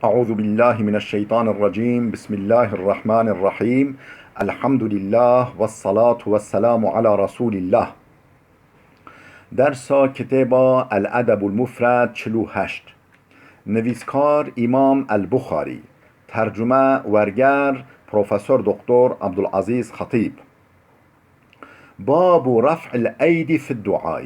أعوذ بالله من الشيطان الرجيم. بسم الله الرحمن الرحيم. الحمد لله والصلاة والسلام على رسول الله. درس کتاب الادب المفرد 48. نویسکار امام البخاری. ترجمه ورگر پروفسور دکتر عبدالعزیز خطیب. باب رفع الأيدي في الدعاء.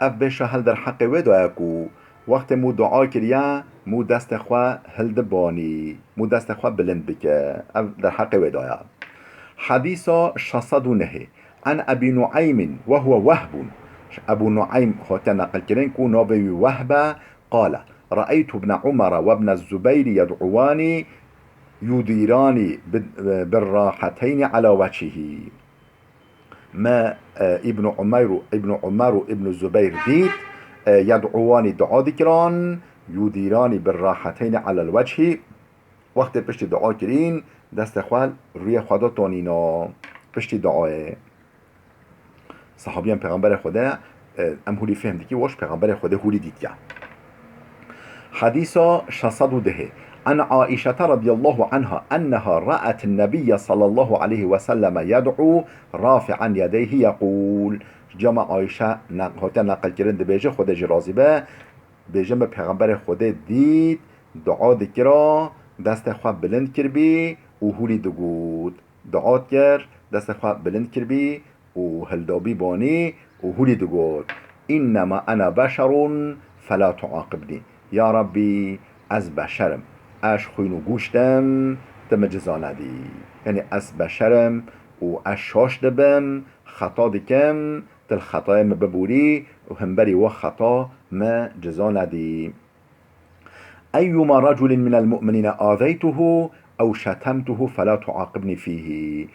اف بشه هل در حق ودعا کو وقت مو دعا کریا مو دست خوا هل دبانی مو دست خوا بلند بکه اف در حق ودعا. حديث 609 عن أبي نعيم وهو وهب. أبو نعيم هو نقل كرين كو نوبي وهب قال رأيت ابن عمر وابن الزبير يدعوان يديران بالراحتين على وجهه. ما ابن عمر ابن الزبير ديد يدعوان دعا ذكران يديران بالراحتين على الوجه. وقت پشت دعا کرین دست خوال روی خدا تانینا پشت دعاه صحابی هم پیغمبر خدا ام هولی فهمدی که واش پیغمبر خدا هولی دید که حديث 610 عن عائشة رضي الله عنها أنها رأت النبي صلى الله عليه وسلم يدعو رافعا يديه يقول. جمع عائشة نقل کرند بیجه خدا جرازی به بیجه پیغمبر خدا دید دعا دکرا دست خواه بلند کربی و هولی دگود دعات کر دست خواه بلند کربی و هلدابی بانی و هولی دگود انما انا بشر فلا تعاقبني. یا ربی از بشرم اش خوین و گوشتم تم جزا ندی. یعنی از بشرم و اش شاش دبم خطا دکم تل خطایم ببوری و همبری و خطا ما جزا ندی. أيما رجل من المؤمنين آذيته أو شتمته فلا تعاقبني فيه.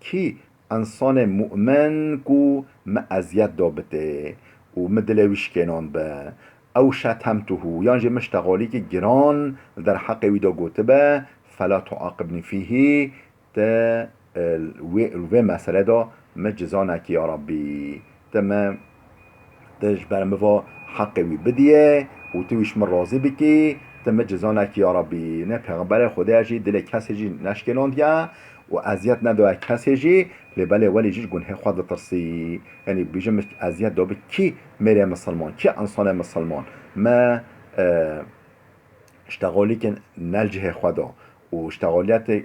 كي انسان مؤمن کو ما اذیت دابته و مدلویش کنان به او شتمته یعنی مشتغالی که گران در حق ویدا گوته به فلا تعاقبني فيه تا و مسئله دا مجزا نکی یا ربی تا ما تش برموا حق وی بدیه و تویش من راضی بکی تم جزا نکی یا ربی. نه پیغمبر خدا جی دل کسی جی نشکلاند یا و اذیت نداره کسی جی لبله ولی جی گنه خود ترسی. یعنی بیجم اذیت داره کی میره مسلمان کی انسان مسلمان ما اشتغالی که نلجه خدا و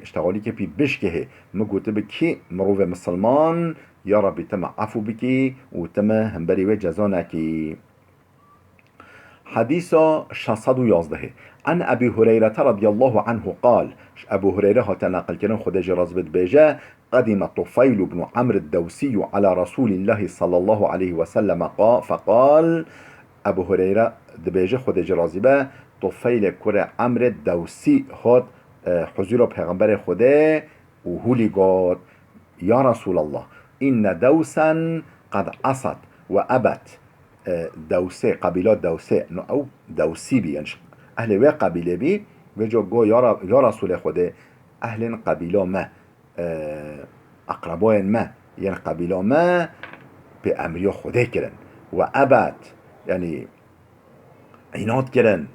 اشتغالی که پی بشکه مگوته به کی مروه مسلمان یا ربی تم عفو بکی و تم همبری و جزا نکی. حديث 611 عن أبي هريرة رضي الله عنه قال. أبو هريرة هتناقل كنا خد جراز بيجا قدم طفيل بن عمرو الدوسي على رسول الله صلى الله عليه وسلم فقال. أبو هريرة دبيجا خد جراز با طفيل كرة عمرو الدوسي هات حضور پیغمبر خدا وهولي قال يا رسول الله إن دوسا قد عصت وأبت. دوسه قبیلات دوسه او دوسی بی یعنی اهل و قبیله بی و جو گو یا رسول خدا اهل قبیله ما اقربای ما یعنی قبیله ما به امری خدا کرن و ابد یعنی عناد کرن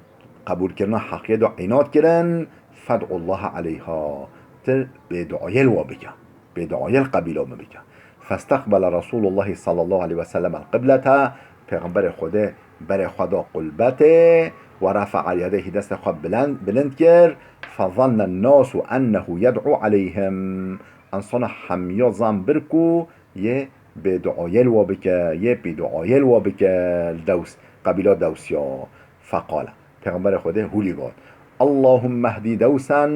قبول کردن حقیقت و عناد کرن فدع الله علیها تر به دعای الوابکه به دعای القبیله ما بکه. فاستقبل رسول الله صلی الله علیه و سلم القبلة. پیغمبر خدا بر خدا قلبته و رفع یده دست خود بلند کرد. فظن الناس انه يدعو عليهم. انسان همیا زن برکو یه به دعایل و بکه یه به دعایل و بکه دوس قبیله دوسیا. فقال پیغمبر خدا هولی گفت اللهم اهدی دوسا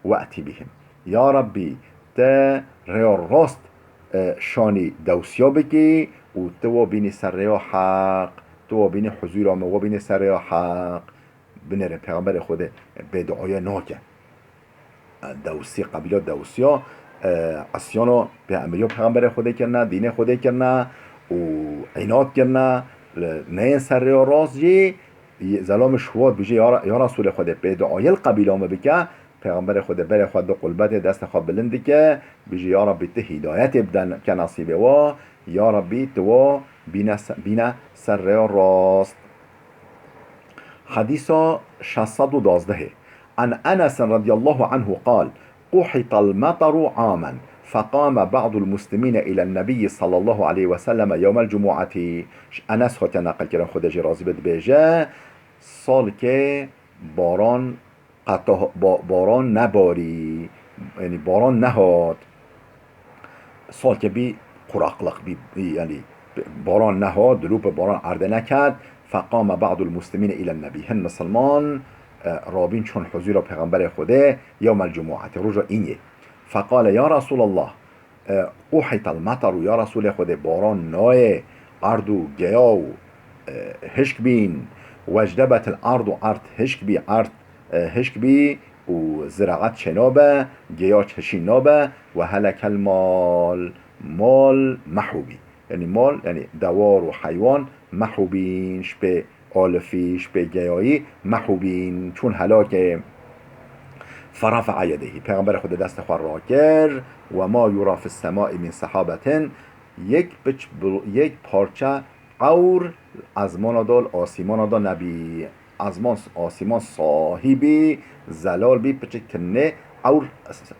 و اتی بهم. یا ربی تا ریا راست شانی دوسیا بکی و تو بینی سر حق تو بینی حضور آمه و بینی سر حق بنره. پیغمبر خود به دعای ناکه دوسی قبیله دوسیا اسیانو به امریو پیغمبر خود کرنه دین خود کرنه و عناد کرنه نه سر راست جی زلام شواد بجی یا رسول خود به دعای القبیله آمه بکه. پیغمبر خود بر خود قلبت دست خود بلندی که بجی یا ربی ته هدایت بدن که نصیبه و یا ربی تو بین سر راست. حديث 612 عن أنس رضي الله عنه قال قحط المطر عاما فقام بعض المسلمين إلى النبي صلى الله عليه وسلم يوم الجمعة. أنس خود نقل کردن خودش راضی بد بجه سال که باران نباری، یعنی باران نهاد، سال که بی قراقلق بی یعنی باران نهاد، دروب باران عرضه نکرد. فقام بعض المسلمین الى النبی، هن مسلمان رابین چون حضور پیغمبر خوده یوم الجمعه روز اینه. فقال یا رسول الله قحط المطر، یا رسول خود باران نای ارض و گیا و هشک بین، وجدبت الارض و ارض هشک بی، ارض هشک بی و زراعت شنابه، گیا چشین نابه، و هلک المال، مال محوبی، یعنی مال یعنی دوار و حیوان محوبین، به آلفیش به گیایی محوبین چون هلاکه. فرفع یده، پیغمبر خود دست خود را کرد. و ما یرا فی السماء من سحابتن، یک پارچه اور از منادال آسیمان دا نبی، آسیمان صاحبی زلال بی پچکنه اور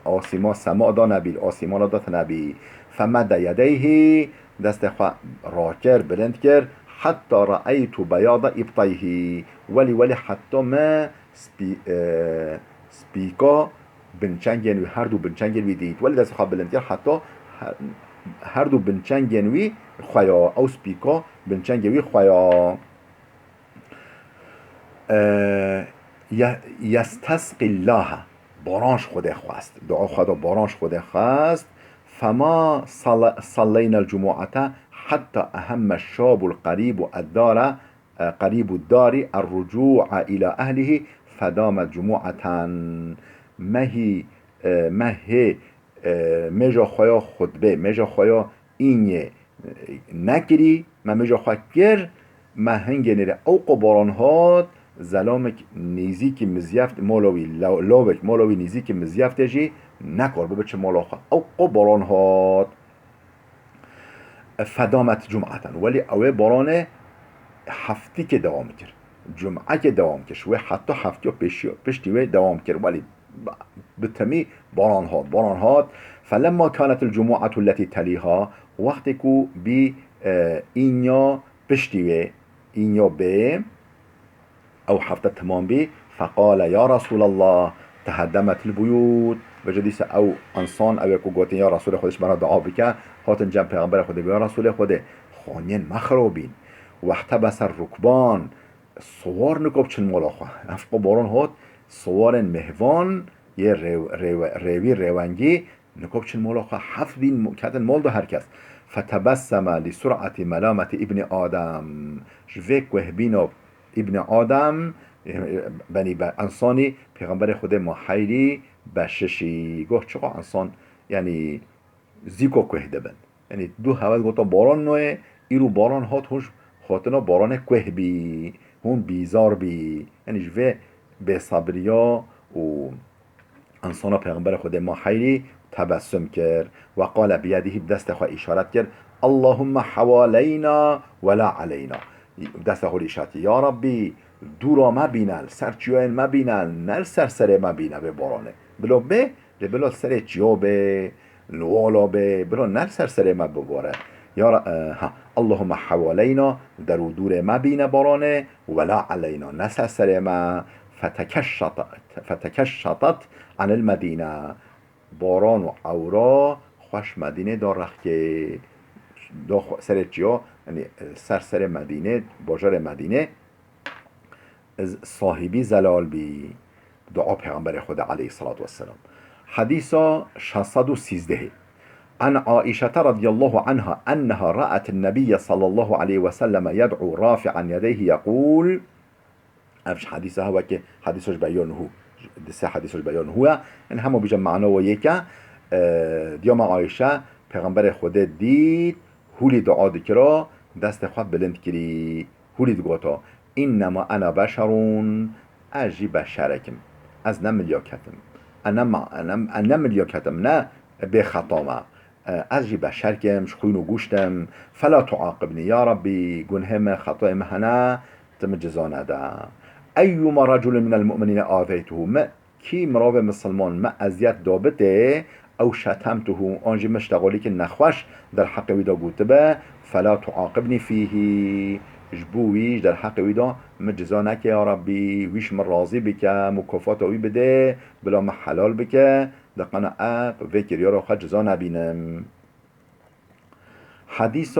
آسیمان سما دا نبی، آسیمان دا نبی. فمد یدیه، دست خود را کرد بلند کرد. حتی رأیت بیاض ابطیه، ولی حتی ما سپیکا بنچنگن و هر دو بنچنگن وی دید، ولی دست خواب بلند کرد حتی هر دو بنچنگن وی خویا، او سپیکا بنچنگن وی خویا. یستسقی الله، بارانش خوده خواست، دعا خدا بارانش خوده خواست. فما صلینا الجمعه حتى أهم الشاب القريب الدار قريب الدار الرجوع إلى أهله فدامت جمعة. مهي مجا خواه خطبه، مجا خواه اینه نکری، مجا خواه گر هنگه نره اوق باران هاد زلامک نیزی که مزیفت مولوی لابک مولوی نیزی که مزیفت جی نکار بچه مولا خواه اوق باران هاد. فدامت جمعتن، ولی اوه باران هفتی که دوام کرد، جمعه که دوام کرد، و حتی هفتی پشتی و دوام کرد، ولی بتمی باران هاد. فلما كانت الجمعه التي تليها، وقتی که بی اینیا پشتی و اینیا به او هفته تمام بی. فقال یا رسول الله تهدمت البیوت، و جدیس او انسان او که گوتن یا رسول خودش برای دعا بکن هاتن جمع پیغمبر خود یا رسول خود خانین مخروبین و احتبس الرکبان، سوار نکوب چن مولا خواه افقا بارون هات سوار مهوان یه روی روانگی نکوب چن مولا خواه حفظ بین کتن مال دو هر کس. فتبسم لسرعت ملامت ابن آدم، جوک و هبینو ابن آدم بنی انسانی پیغمبر خود ما خیلی بششی گفت چقا انسان یعنی زیکو که دبن، یعنی دو هوا گفت باران نوه ایرو باران هات هوش خاطنا باران که بی هون بیزار بی، یعنی جوه به صبریا و انسان پیغمبر خود ما خیلی تبسم کرد. و قال بیدیه دست خواه اشارت کرد اللهم حوالینا ولا علینا، دست خواه اشارت یا ربی دورا ما بینن سرچیوین ما بینن نل سر ما بینن به بارانه بلو به بلو سر چیو به لوالا به بلو نل سر ما بباره یا اللهم حوالینا درو دور ما بینه بارانه ولا علینا نسر سر ما. فتکشطت عن المدینه، باران و عورا خوش مدینه دار رخ که سر چیا یعنی سر مدینه باجار مدینه صاحبی زلال بی. دعا پیغمبر خدا علیه الصلاة والسلام. حدیثا 613 عن عائشة رضي الله عنها أنها رأت النبي صلى الله عليه وسلم يدعو رافعا يديه يقول، افش حدیث هوا که حدیثش بیان هو دسته حدیثش بیان هو این همه بیجا معنا و یکه دیام عایشه پیغمبر خدا دید هولی دعا دکرا دست خود بلند کری هولی دگوتا اینما انا بشرون اجی بشرکم از نملیاکتم انا ملیاکتم نه به خطامه اجی بشرکم شخوین و گوشتم فلا تعاقبنی یا ربی گنهم خطای مهنه تم جزانه ده. ایما رجل من المؤمنین آذیته، کی مراو مسلمان ما اذیت دابته او شتمته آنجی مشتغالی که نخوش در حق ویدا گوته به فلا تعاقبنی فیه جبویش در حق ویدا مجزا نکه یا ربی ویش من راضی بکه مکافات اوی بده بلا ما حلال بکه دقنا اق وکر یا را خود جزا نبینم. حديث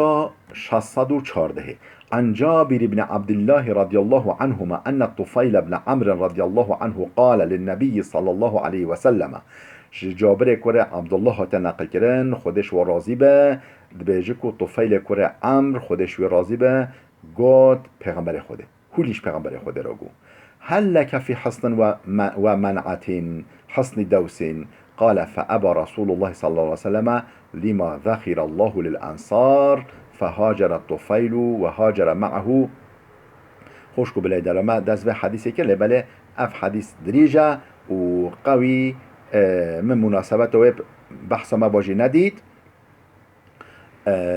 614 عن جابر بن عبد الله رضي الله عنهما أن الطفيل بن عمرو رضي الله عنه قال للنبي صلى الله عليه وسلم جابر كره عبد الله تنقل كرن خودش و راضی به دبیجکو طفیل کره عمرو خودش و راضی به گفت پیغمبر خوده هولیش پیغمبر خوده را گو هل لك في حصن ومنعة حصن دوس قال فأبى رسول الله صلى الله عليه وسلم لما ذخر الله للأنصار فهاجر الطفيل وهاجر معه خوشكو بلاي دلما دست به حديثي که لبله اف حديث دريجة وقوي من مناسبته بحث ما باجي ندید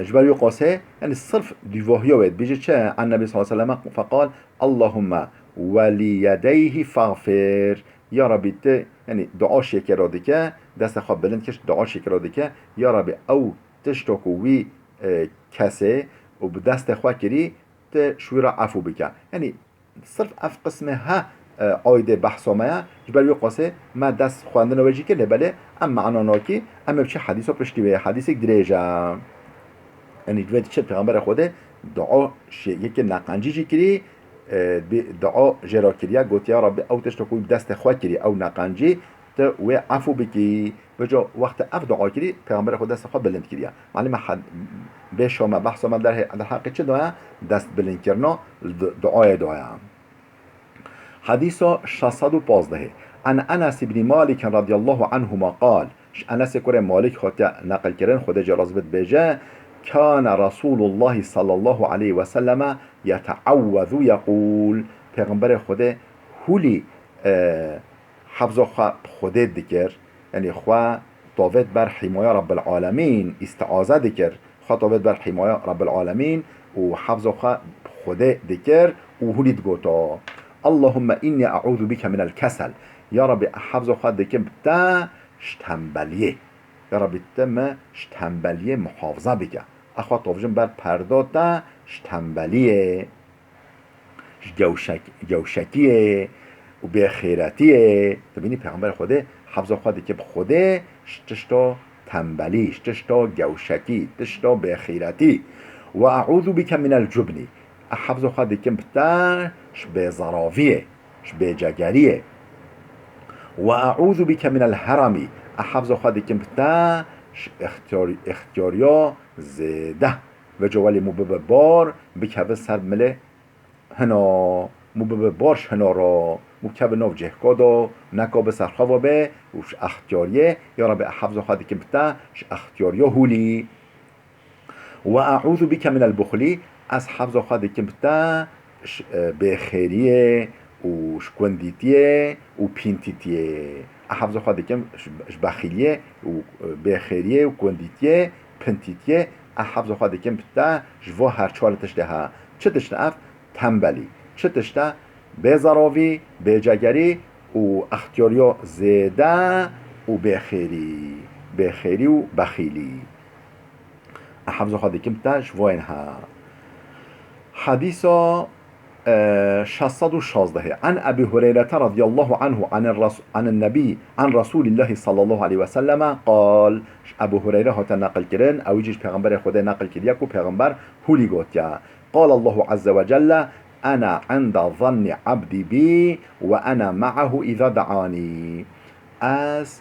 جبال قاسه يعني الصرف ديفوهيوت بيجي چه عن النبي صلى الله عليه وسلم فقال اللهم وليديه فاغفر یا ربی ته یعنی دعا شکراده که دست خواب بلند کش دعا شکراده که یا ربی او تشتاکو وی کسه و به دست خواه کری ته شوی را عفو بکن یعنی صرف اف قسمه ها آیده بحثا میا جبال قاسه ما دست خواندن وجی که لبله ام معنانا که ام بچه حدیثا پشتی به حدیث دریجه یعنی جبال چه پیغمبر خوده دعا یکی نقنجی کری دعا جرا کریا گوت یا رب او تشتکو دست خواه کری او نقنجی تا و عفو بکی بجا وقت اف دعا کری پیغمبر خود دست خواه بلند کریا معلوم حد به شما بحث ما در حق چه دعا دست بلند کرنا دعا حديث 615 عن انس بن مالك رضي الله عنهما قال انس كره مالك خاطئ نقل کردن خود جرازبت بجا كان رسول الله صلى الله عليه وسلم يتعوذ يقول پیغمبر خود هولی حفظ خود دکر یعنی خواه طاوت بر حمایه رب العالمین استعاذه دکر خواه طاوت بر حمایه رب العالمین و حفظ خود دکر و هولی دگوتا اللهم إني أعوذ بك من الكسل يا رب حفظ خود دکر بتا شتنبلیه یا رب تم شتنبلیه محافظه بکه اخوات طافجن بر پرداتا شتنبلیه جوشکیه و به خیرتیه ببینی پیغمبر خوده حفظ خواده که خوده شتشتا تنبلی شتشتا جوشکی شتشتا به خیرتی و اعوذ بک من الجبنی حفظ خواده که بتاش به ظراویه به جگریه و اعوذ بک من الهرمی حفظ خواده که بتاش اختیاریا زده و جوالی مبب بار بکبه سر مله هنا مبب بارش هنا را مکبه ناف جهکادا نکابه سرخوا به وش اختیاریه یا رب حفظ خواهد که بتا اختیاریا هولی و اعوذ بک من البخلی از حفظ خواهد که بتا به خیریه و شکوندیتیه و پینتیتیه حفظ خواهد که بخیلیه و به خیریه و کندیتیه پنتیتیه حفظ خواهد که بتا جوا هر چهار تشته ها چه تشته اف تنبلی چه تشته بزراوی بجگری و اختیاریا زیده و بخیری و بخیلی حفظ خواهد که بتا جوا اینها حديث 616 عن أبي هريرة رضي الله عنه عن النبي عن رسول الله صلى الله عليه وسلم قال أبو هريرة هات نقل كرن أو يجيش پیغمبر خدا نقل كريكو پیغمبر هولي قوتيا قال الله عز وجل أنا عند ظن عبدي بي وأنا معه إذا دعاني از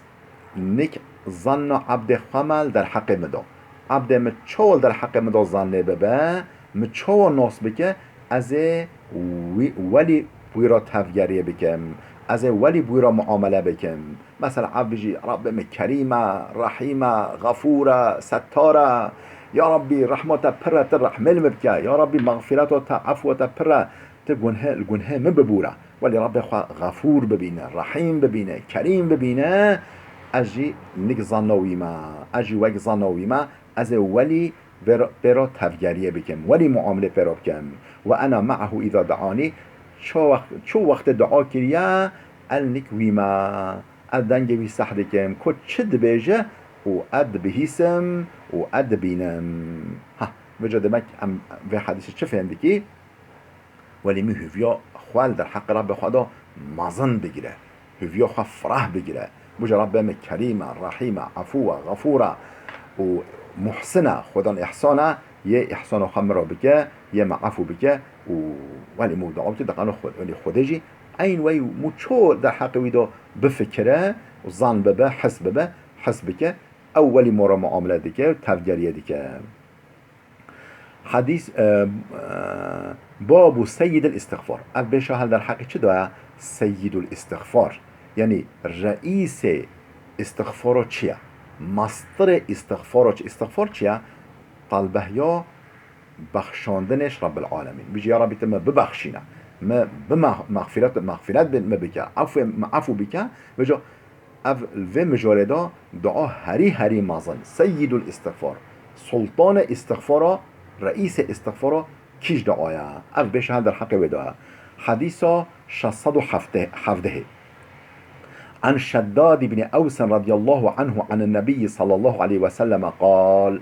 نك ظن عبد خمل در حق مدا عبد متشول در حق مدا ظن ببا متشول ناس بك از ولی بوی را تفگریه بکم از ولی بوی را معامله بکم مثلا عبجی رب کریم رحیم غفور ستاره یا ربی رحمت پرت رحمل مبکه یا ربی مغفرت عفوت پرت گنه من ببوره ولی رب غفور ببینه رحیم ببینه کریم ببینه اجی نک ظنوی ما اجی وک ظنوی ما از ولی برا تفگریه بکم ولی معامله برا بکم و انا معه اذا دعانی چو وقت دعا کریا النك ويما ادنجي وي سحدكم كو تشد بيجه و اد بهيسم و اد بينم ها بجا دمك ام في حديث چه فهمدكي ولی می هویا خوال در حق رب خدا مزن بگیره هویا خواه فرح بگیره بجا رب کریم رحیم عفو غفور و محسنه خدا احسانه یه احسان خمر را بکه یه معفو بکه و ولی مو دعوتی دقیقا خودجی این وی مو چو در حق ویدا بفکره و ظن ببه حس بکه اولی مورا معامله دیگه تفجریه دیگه حديث باب سيد الاستغفار بيشا هل در حقي چه دعا سيد الاستغفار يعني رئيس استغفار چيا مصدر استغفار چيا طلبه يا بخشاندنش رب العالمين بيجي يا ربي تم ببخشينا ما بمغفرات ما بك عفو بك بيجا اف في مجالدا دعا هري مازن سيد الاستغفار سلطان استغفار رئيس استغفار كيش دعايا اف بيش هذا الحق ودعا حديثا 617 عن شداد بن أوس رضي الله عنه عن النبي صلى الله عليه وسلم قال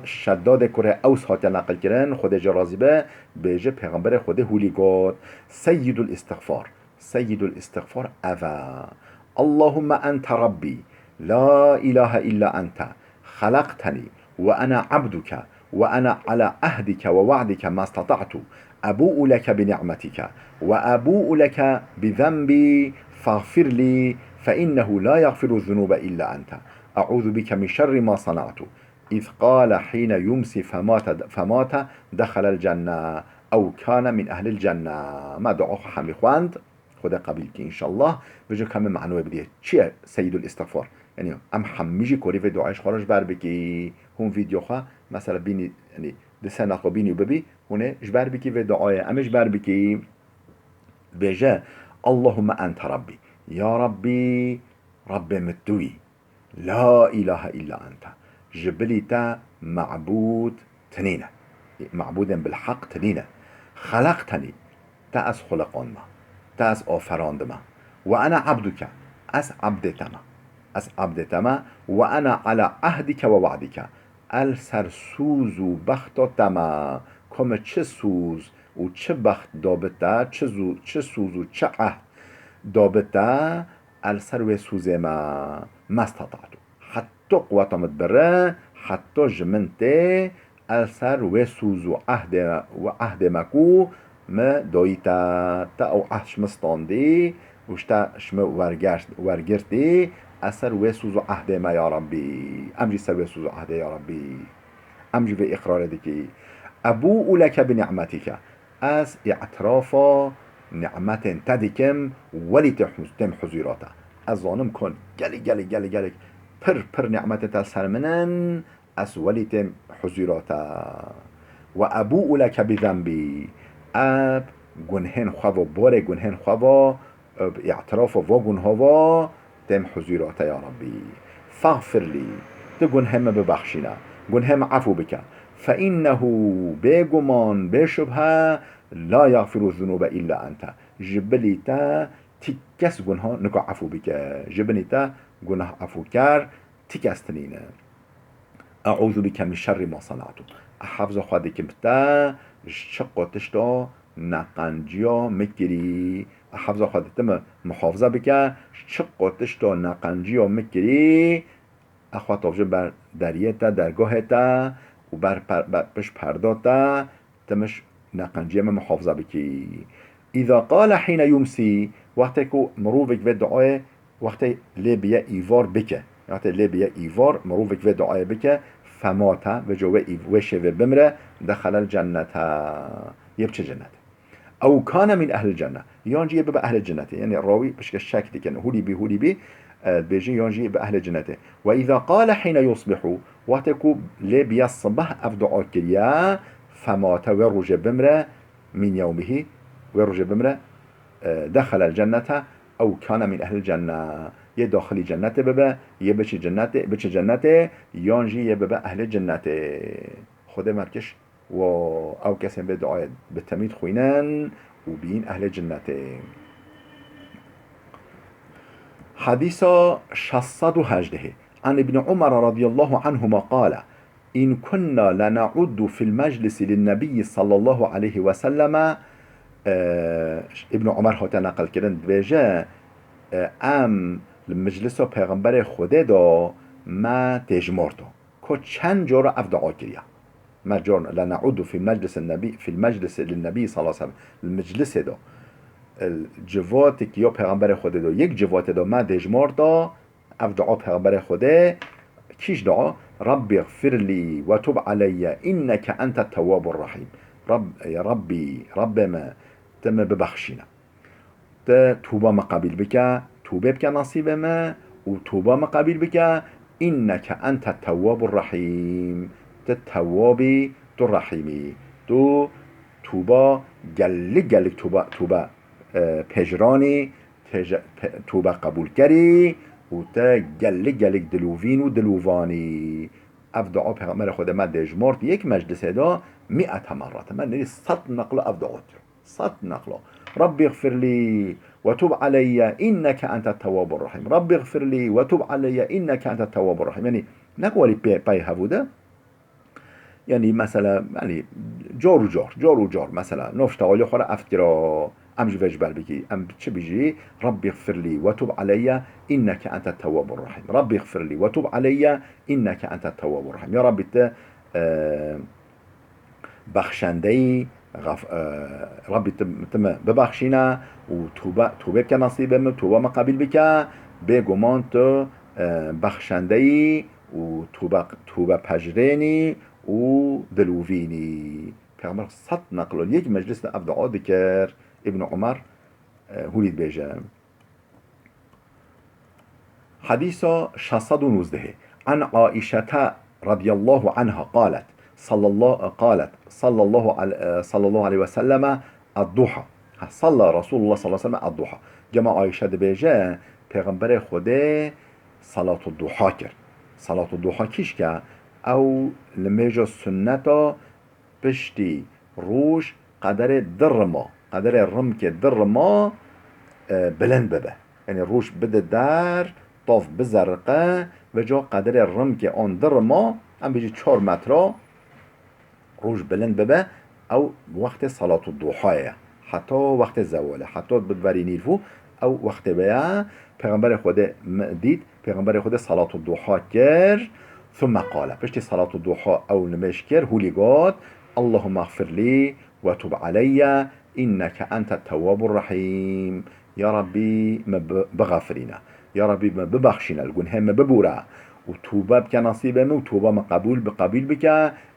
شداد كره أوس هات نقل كرن خود جرازبه بيجي پیغمبر خود هولي قد سيد الاستغفار أفا اللهم أنت ربي لا إله إلا أنت خلقتني وأنا عبدك وأنا على عهدك ووعدك ما استطعت أبوء لك بنعمتك وأبوء لك بذنبي فاغفر لي فإنه لا يغفر الذنوب إلا أنت أعوذ بك من شر ما صنعت إذ قال حين يمسي فمات دخل الجنة أو كان من أهل الجنة ما دعوه حمي خواند خدا قبيل كي إن شاء الله بجو كم معنوه بديه چيه سيد الاستغفار يعني ام حميجي كوري في دعاش خارج بر بكي هم فيديو خوا مثلا بيني يعني دسنا خو بيني وببي هنا جبر بكي في دعاية ام جبر بكي بيجا اللهم أنت ربي يا ربي رب متوي لا إله إلا أنت جبليتا معبود تنينة معبودا بالحق تنينة خلقتني تأس خلقان ما تأس آفراند ما وأنا عبدك أس عبدتما وأنا على عهدك ووعدك السر سوز و بختتما كم چه سوز و چه بخت دابتا چه سوز و چه عهد دابتا السر و سوز ما استطعت حتى قواتم بره حتى جمنته السر و سوز و عهد مكو ما دايتا تا او عهدش مستاندي وشتا شم ورگرتی اثر و سوز و عهد ما یا ربی امجی سر و سوز و عهد یا ربی امجی به اقرار دیکی ابو لك بنعمتك از اعتراف نعمت تدکم ولی تم حضوراتا از ظانم کن گلی پر نعمت تسر منن از ولی تم حضوراتا و ابو لك بذنبی اب گنهن خواه بار گنهن خواه اعتراف و گنهوا تم حضورات يا ربي فاغفر لي تقنهم ببخشنا قنهم عفو بك فإنه بيقمان بشبها لا يغفر الذنوب إلا أنت جبليتا تكس قنها نكو عفو بك جبليتا قنها عفو كار تكس تنين أعوذ بك من شر ما صنعت أحفظ خادك بتا شقو تشتا نقنجيا مكري حفظ خودت محافظه بکن چه تشتا نقنجی و مکری اخواه تافجه بر دریتا درگاهتا و بر پش پرداتا تمش نقنجی محافظه بکی اذا قال حين يمسي وقتی که مروفک و دعای وقتی لیبیا ایوار بکه وقتی لیبیا ایوار مروفک و دعای بکه فماتا و جوه ایوشه و بمره دخل الجنتا یبچه جنت او كان من اهل الجنه يانجي بقى اهل الجنه يعني الراوي بشكل الشك دي كان هولي بي بيجي يانجي باهل الجنه واذا قال حين يصبح واتكو لبيا الصبح افدعوا كريا فمات ورج بمره من يومه ورج بمره دخل الجنه او كان من اهل الجنه يدخل الجنه ببا يبش جنته يانجي يبقى اهل الجنه خود مركش و او کسی به دعای به تمید خوینن و بین اهل جنته حديث 618 عن ابن عمر رضي الله عنهما قال إن كنا لنعد في المجلس للنبي صلى الله عليه وسلم ابن عمر هاتا نقل کردن بيجا ام المجلس پیغمبر خدا دا ما تجمارتو که چند جارا افدعا کریا ما جار لنعود في مجلس النبي في المجلس للنبي صلى الله عليه وسلم المجلس دا الجوات که یا پیغمبر خدا دا یک جوات دا ما تجمارتا افدعا پیغمبر خدا کیش دعا ربي اغفر لي وتب علي إنك أنت التواب الرحيم يا ربي ما تم ببخشينا توبة ما قبيل بك توبة بك نصيب ما وتوبة ما قبيل بك إنك أنت التواب الرحيم التواب الرحيم تو توبة جلق توبة پجرانی توبة قبول کری و تا جلق دلوفين و دلوفاني افدعا پیغمبر خود من دجمارت یک مجلس دا 100 مرات من نري 100 نقله افدعات 100 نقله ربي اغفر لي وتب علي إنك أنت التواب الرحيم ربي اغفر لي وتب علي إنك أنت التواب الرحيم يعني نقولي باي هفوده يعني مثلا يعني جار و جار مثلا نفشت آقای خوره افترا امج وجبال بكي ام چه بيجي ربي اغفر لي وتب علي انك انت التواب الرحيم ربي اغفر لي وتب علي انك انت التواب الرحيم يا ربي ت بخشندي ربي تم ببخشينا وتوبه بك نصيبه توبه ما قبل بك بگمان تو بخشندي وتوبه پجريني و دلوفيني پیغمبر 100 نقل یک مجلس افدعا ذكر ابن عمر هولید بيجا حديث 619 عن عائشة رضي الله عنها قالت صلى الله عليه وسلم الضحى صلى رسول الله صلى الله عليه وسلم الضحى جمع عائشة بيجا پیغمبر خدا صلاة الضحى كر صلاة الضحى كيش كا او لميجا سنتا پشتی روش قدر درما قدر الرم که درما بلند ببه یعنی روش بده در طاف بزرقه و جا قدر الرم که آن درما هم بيجي 4 متر روش بلند ببه او وقت صلاة الضحى حتی وقت زواله حتی بدوری نیلفو او وقت بیا پیغمبر خود دید پیغمبر خود صلاة الضحى کر ثم قال پشتی صلاة الضحى او نمشكر هولي قاد اللهم اغفر لي وتب علي إنك أنت التواب الرحيم يا ربي ما بغفرنا يا ربي ما ببخشنا الجنهم ما ببورا وتوبة بك نصيبنا وتوبة ما قبول بك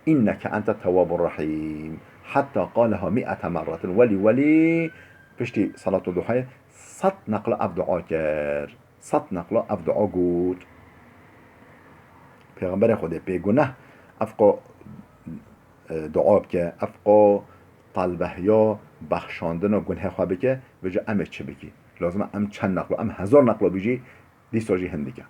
إنك أنت التواب الرحيم حتى قالها 100 مرة ولي پشتی صلاة الضحى 100 نقل افدعا كر 100 نقل افدعا قود پیغمبر خود بگنه افقا دعا بکه افقا طلبه یا بخشاندن و گنه خواه بکه وجه امه چه بکی لازم ام چند نقل ام 1000 نقل بیجی دیساجی هندگه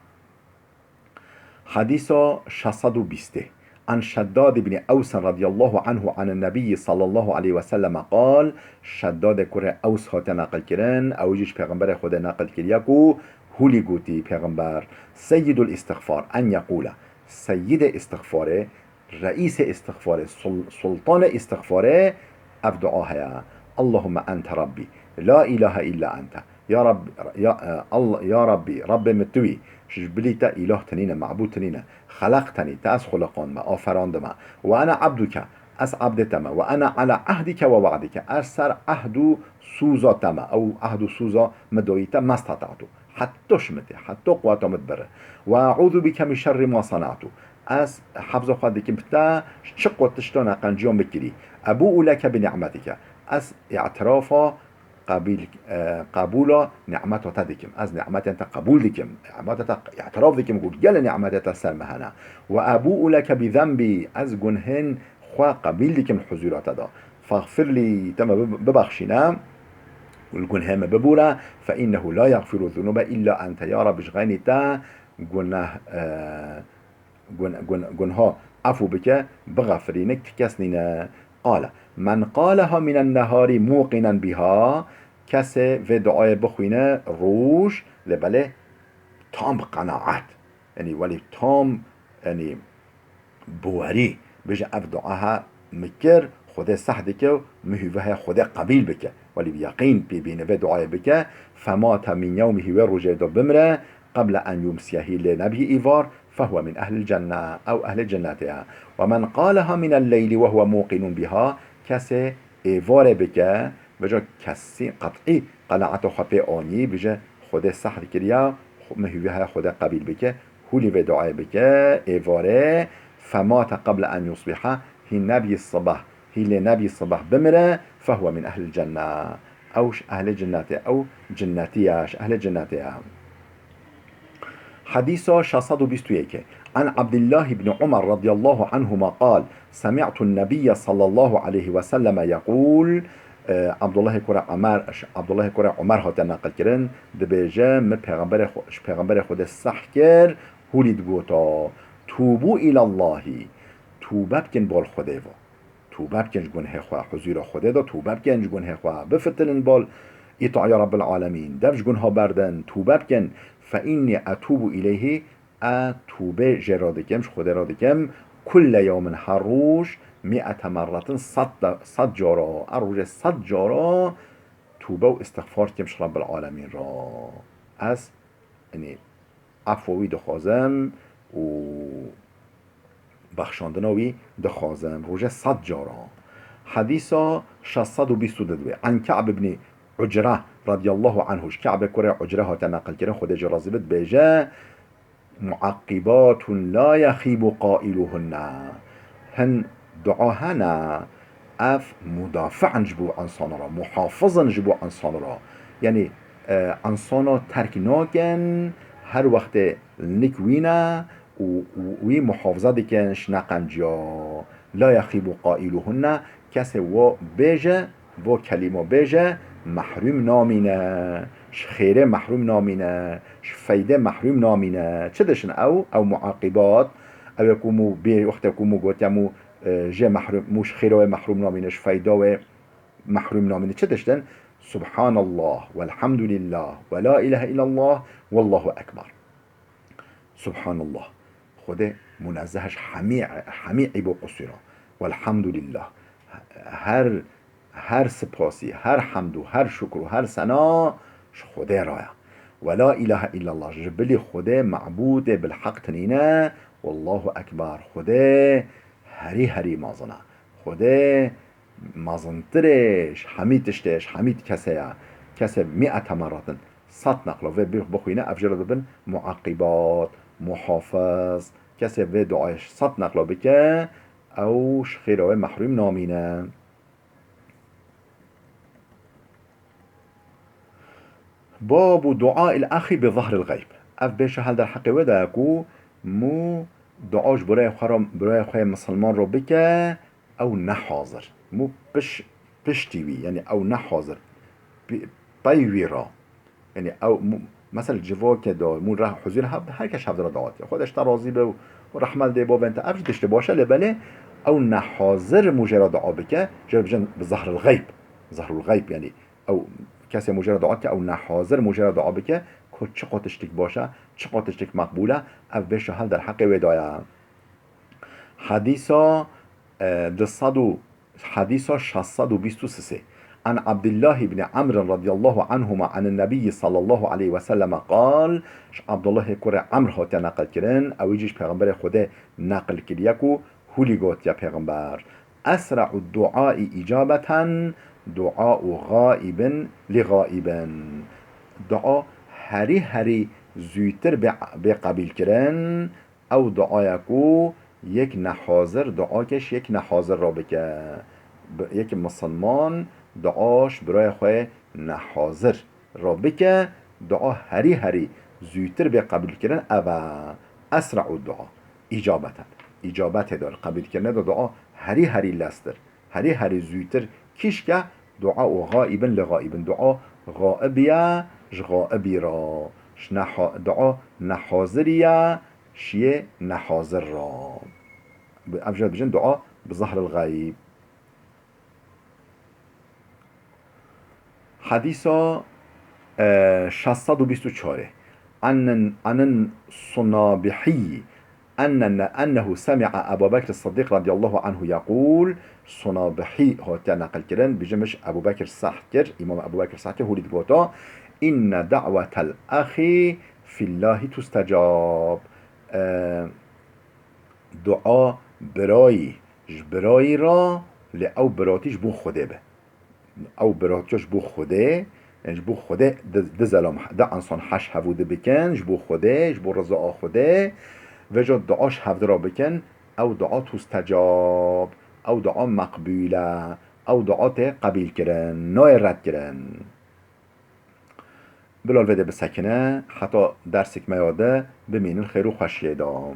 حديث 620 عن شداد بن أوس رضي الله عنه عن النبي صلى الله عليه وسلم قال شداد كره أوس هات نقل كرن أو جيش پیغمبر خود نقل كريكو هولي قوتي پیغمبر سيد الاستغفار أن يقول سيد استغفاره رئيس استغفاره سلطان استغفاره أفدعاها اللهم أنت ربي لا إله إلا أنت يا رب يا ربي رب متوي شجبليتا إله تنين معبود تنين خلقتني تأس خلقان ما آفراند ما وأنا عبدك أس عبدتما وأنا على عهدك ووعدك أسر عهد سوزا تما أو عهد سوزا مدويتا ما استطعت حتى شمتي حتى قوات مدبره وأعوذ بك من شر ما صنعت أس حفظ خدك بتا شق وتشتنا قنجيوم بكري أبوء لك بنعمتك أس اعترافا قبول نعمت تدكم از نعمت انت قبول دكم نعمت اعتراف دكم قول جل نعمت تسلمهنا وابوء لك بذنبي از جنهن خوا قبيل دكم حضورات دا فاغفر لي تم ببخشنا والجنهم ببورا فانه لا يغفر الذنوب الا انت يا رب اشغاني تا جنها عفو بك بغفرينك تكسننا قال من قالها من النهار موقنا بها کسی و دعای بخوینه روش لبله تام قناعت یعنی ولی تام یعنی بواری بجه اف دعاها مکر خود سحد که مهوه خود قبیل بکه ولی بیقین ببینه و دعای بکه فمات من یومه و رجع دو بمره قبل أن يمسيه لنبي إيفار فهو من أهل الجنة أو أهل جنتها ومن قالها من الليل وهو موقن بها كسي إيفار بك بجا كسي قطعي قناعته خبي آني بجا خود سحر كريا مهوها خود قبيل بك هولي في دعاء بك إيفاره فمات قبل أن يصبح هي نبي الصباح هي لنبي الصباح بمره فهو من أهل الجنة أو أهل جنته أو جنتياش أهل جنتها حديث 621 عن عبد الله بن عمر رضي الله عنهما قال سمعت النبي صلى الله عليه وسلم يقول عبد الله كره عمر هات نقل کردن دبیجه م پیغمبر خود صح کرد هولید گوتا توبو الى الله توبه بکن بال خوده و توبه بکن جگونه خواه حضور خوده دا توبه بکن جگونه خواه بفتلن بال اطاع یا رب العالمین دف جگونه بردن توبه بکن فإني أتوب إليه أتوبة جرادكمش خود رادكم كل يوم حروش 100 مرة صد جارا أروج 100 جارا توبة واستغفار كمش رب العالمين را از يعني عفوي دخازم و بخشاندنوي دخازم روج 100 جارا حديثا 622 عن كعب بن عجرة رضي الله عنه كعب كره عجرة هات نقل كره خود جرازي بد بيجا معقبات لا يخيب قائلهن هن دعاهنا اف مدافعا جبو انسان را محافظا جبو انسان را يعني انسان ترك ناكن هر وقت نكوينا وي محافظه دكن شنقنجا لا يخيب قائلهن كسي و بيجا و كلمه بيجا محروم نامینه خیره محروم نامینه فایده محروم نامینه چه دشن او معاقبات او یکومو بی وقت یکومو گوتیمو جه محروم موش خیره محروم نامینش فایده محروم نامینه چه دشتن سبحان الله والحمد لله ولا اله الا الله والله اکبر سبحان الله خود منزهش حمیعی با قصیرا والحمد لله هر سپاسی هر حمد و هر شکر و هر ثنا خدا رایا ولا اله الا الله جبلی خدا معبود بالحق تنینه والله اکبر خدا هری مازنه خدا مازنترش حمیدشتش حمید کسی 100 مرات 100 نقل و بخوینه افجر ببن معقبات محافظ کسی و دعایش 100 نقل بکه او خیره محروم نامینه باب دعاء الأخ بظهر الغيب اف بيش هل در حق ودا يكو مو دعاش براي خواه مسلمان رو بكه او نحاضر مو بشتيوي يعني او نحاضر بيوي را يعني او مثلا جوا که دا مو راه حضور هر کش هفت را دعات خودش ترازی به و رحمل ده با بنت افش دشته باشه لبله او نحاضر مجرد دعا بكه جرب جن بظهر الغيب ظهر الغيب يعني او کسی مجرد دعا که او نحاضر مجرد دعا بکه که چه قاتشتک باشه چه قاتشتک مقبوله او بشه هل در حق ودایه حدیثا 623 عن عبد الله بن عمرو رضي الله عنهما عن النبي صلى الله عليه وسلم قال عبد الله كره عمرو هات نقل كرن او يجيش پیغمبر خدا نقل كريكو هولي گوت يا پیغمبر اسرع الدعاء اجابه دعاء غائب لغائب دعا هری زودتر به قبیل کرن او دعایکو یک نحاضر دعاکش یک نحاضر را بکه یک مسلمان دعاش برای خواه نحاضر را بکه دعا هری زودتر به قبیل کرن او اسرع الدعا اجابت دار قبیل کرن دعا هری لستر هری زودتر کیش که دعا و غائبا لغائبا دعا غائبیه غائبی را دعا نحاضریه شیه نحاضر را افجاد بجن دعا بظهر الغیب حدیثا 624 عن الصنابحي أنه سمع أبا بكر الصديق رضي الله عنه يقول صنابحي هو نقل كرن بجمش أبو بكر السحكر إمام أبو بكر السحكر هو لدقوتا إن دعوة الأخ في الله تستجاب دعا برای را او براتیش بو خوده به او براتیش بو خوده یعنی بو خوده ده زلام ده انسان حش هفوده بکن بو خوده بو رضا خوده و جا دعاش هفته را بکن او دعا تستجاب او دعا مقبوله او دعا قبیل کرن نای رد کرن بلال وده بسکنه حتی درسک میاده بمین الخیر و خوشیه دام